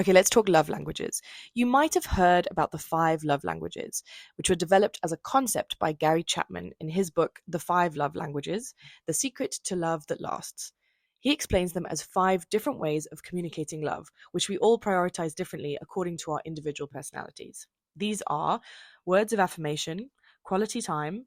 Okay, let's talk love languages. You might have heard about the 5 love languages, which were developed as a concept by Gary Chapman in his book, The 5 Love Languages: The Secret to Love That Lasts. He explains them as 5 different ways of communicating love, which we all prioritize differently according to our individual personalities. These are words of affirmation, quality time,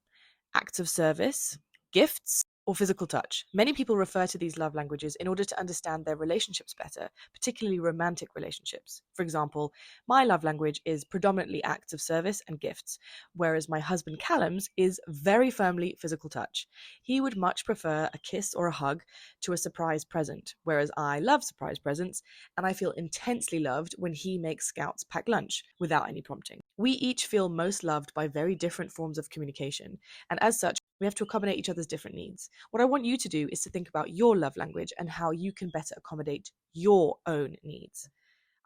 acts of service, gifts, or physical touch. Many people refer to these love languages in order to understand their relationships better, particularly romantic relationships. For example, my love language is predominantly acts of service and gifts, whereas my husband Callum's is very firmly physical touch. He would much prefer a kiss or a hug to a surprise present, whereas I love surprise presents, and I feel intensely loved when he makes Scouts pack lunch without any prompting. We each feel most loved by very different forms of communication, and as such, we have to accommodate each other's different needs. What I want you to do is to think about your love language and how you can better accommodate your own needs.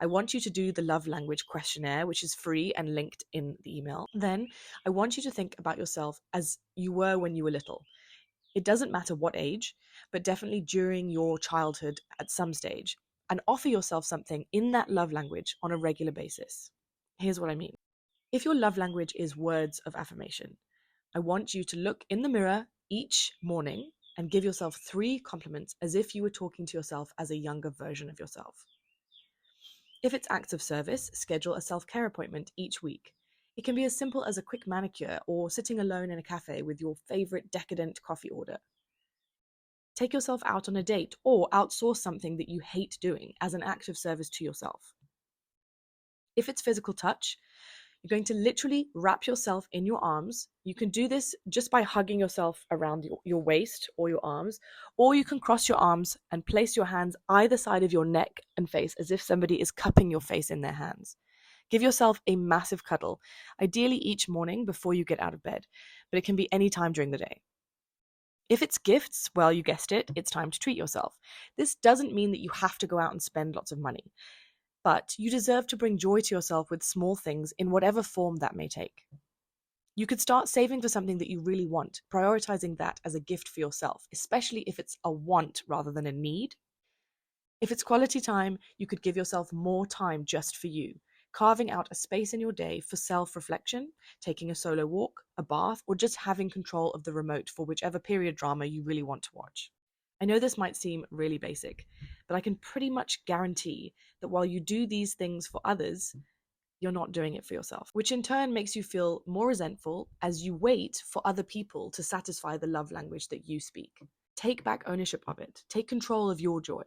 I want you to do the love language questionnaire, which is free and linked in the email. Then I want you to think about yourself as you were when you were little. It doesn't matter what age, but definitely during your childhood at some stage, and offer yourself something in that love language on a regular basis. Here's what I mean. If your love language is words of affirmation, I want you to look in the mirror each morning and give yourself 3 compliments as if you were talking to yourself as a younger version of yourself. If it's acts of service, schedule a self-care appointment each week. It can be as simple as a quick manicure or sitting alone in a cafe with your favorite decadent coffee order. Take yourself out on a date or outsource something that you hate doing as an act of service to yourself. If it's physical touch, you're going to literally wrap yourself in your arms. You can do this just by hugging yourself around your waist or your arms, or you can cross your arms and place your hands either side of your neck and face as if somebody is cupping your face in their hands. Give yourself a massive cuddle, ideally each morning before you get out of bed, but it can be any time during the day. If it's gifts, well, you guessed it, it's time to treat yourself. This doesn't mean that you have to go out and spend lots of money, but you deserve to bring joy to yourself with small things in whatever form that may take. You could start saving for something that you really want, prioritizing that as a gift for yourself, especially if it's a want rather than a need. If it's quality time, you could give yourself more time just for you, carving out a space in your day for self-reflection, taking a solo walk, a bath, or just having control of the remote for whichever period drama you really want to watch. I know this might seem really basic, but I can pretty much guarantee that while you do these things for others, you're not doing it for yourself, which in turn makes you feel more resentful as you wait for other people to satisfy the love language that you speak. Take back ownership of it. Take control of your joy.